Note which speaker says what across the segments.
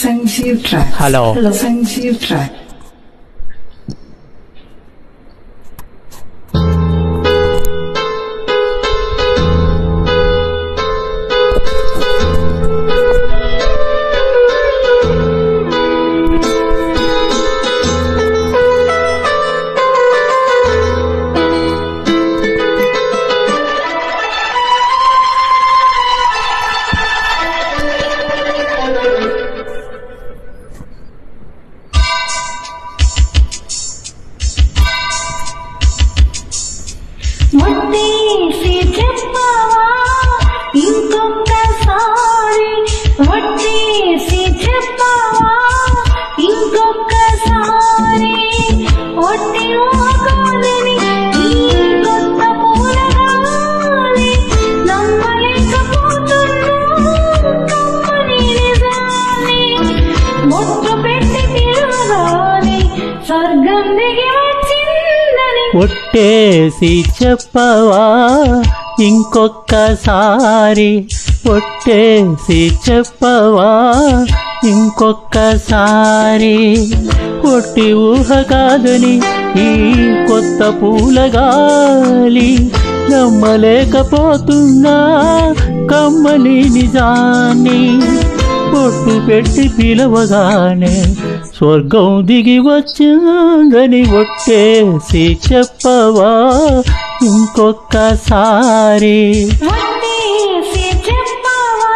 Speaker 1: Sanjeev Track.
Speaker 2: Hello.
Speaker 1: Sanjeev Track.
Speaker 3: వట్టేసి చెప్పవా ఇంకొక్కసారి, వట్టేసి చెప్పవా ఇంకొక్కసారి, వట్టి కాదని ఈ కొత్త పూలగాలి నమ్మలేకపోతున్నా కమ్మని నిజాన్ని, బొట్టు పెట్టి పిలవగానే స్వర్గం దిగి వచ్చిందని
Speaker 2: ఒట్టేసి చెప్పవా ఇంకొక్కసారి, ఒట్టేసి చెప్పవా ఇంకొక్కసారి, ఒట్టి ఊహ కాదని ఈ కొత్త పూలగాలి నమ్మలేకపోతున్నా కమ్మని నిజాన్ని, పొట్టు పెట్టి పిలవగానే స్వర్గం దిగి వచ్చిందని ఒట్టేసి చెప్పవా ఇంకొక్కసారి.
Speaker 3: వట్టేసి చెప్పవా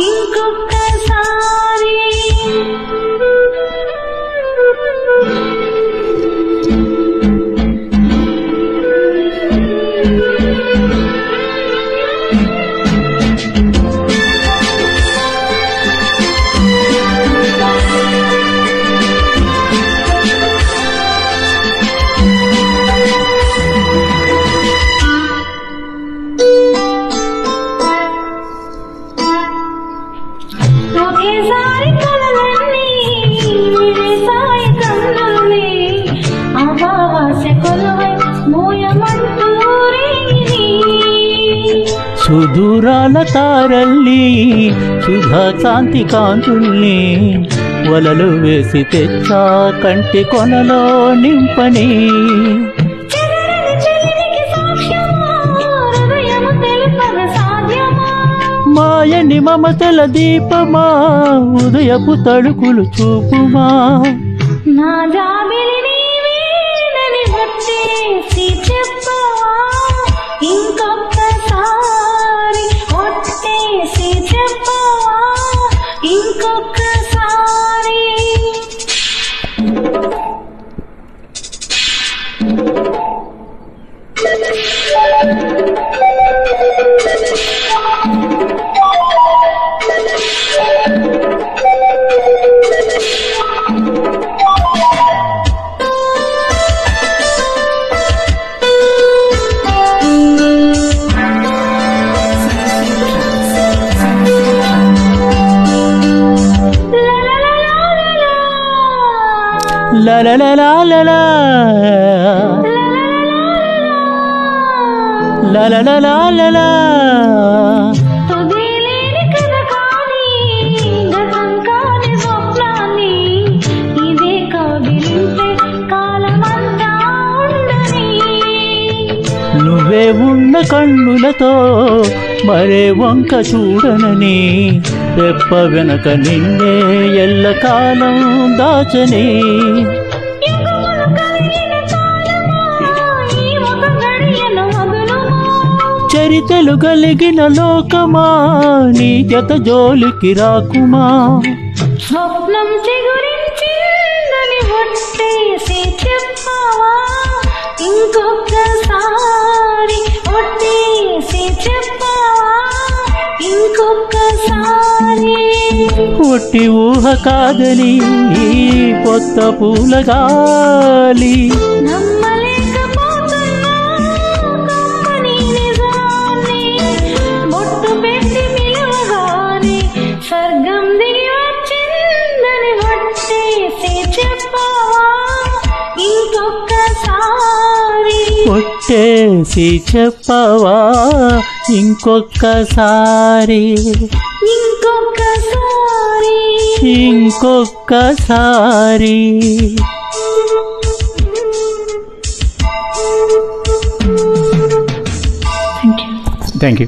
Speaker 3: ఇంకొక్కసారి. ఒకేసారి కలలన్నీ విరిసాయి కన్నుల్ని, అమావాస్య కొలువై మోయమంటూరేని,
Speaker 2: సుదూరాల తారల్ని సుధా కాంతి కాంతుల్ని వలలు వేసి తెచ్చా కంటి కొనలో నింపని,
Speaker 3: చెదరని చెలిమికి సాక్ష్యమా హృదయము తెలుపగ సాధ్యమా,
Speaker 2: మాయని మమతల దీపమా ఉదయపు తడుకులు చూపుమా,
Speaker 3: నా జాబిలి నీవేనని వట్టేసి చెప్పవా ఇంకొక్కసారి, వట్టేసి చెప్పవా ఇంకొక్కసారి.
Speaker 2: లా లా లా లా లా లా లా లా లా లా లా లా.
Speaker 3: తుదిలేని కథ కాని గతం కాని స్వప్నాన్ని, ఇదే కౌగిలింటే కాలమంతా ఉండని,
Speaker 2: నువ్వే ఉన్న కన్నులతో మరే వంక చూడనని, రెప్ప వెనక నిన్నే ఎల్లకాలం దాచని,
Speaker 3: ఎగువను కలిగిన తాళమా ఈ ఒక గడియను వదులుమా,
Speaker 2: చరితలు కలిగిన లోకమా నీ జత జోలికి రాకుమా,
Speaker 3: స్వప్నం చిగురించిందని వట్టేసి చెప్పవా ఇంకొక్కసారి, వట్టేసి చెప్పవా ఇంకొక్కసారి.
Speaker 2: ఒట్టి ఊహ కాదని ఈ కొత్త పూలగాలి
Speaker 3: నమ్మలేకపోతున్నా కమ్మని నిజాన్ని, బొట్టు పెట్టి పిలవగానే స్వర్గం దిగి వచ్చిందని వట్టేసి చెప్పవా ఇంకొక్కసారి,
Speaker 2: ఒట్టేసి చెప్పవా ఇంకొక్కసారి,
Speaker 3: ఇంకొక్కసారి.
Speaker 2: ఇంకొక్కసారి.
Speaker 3: Thank you.
Speaker 2: Thank you.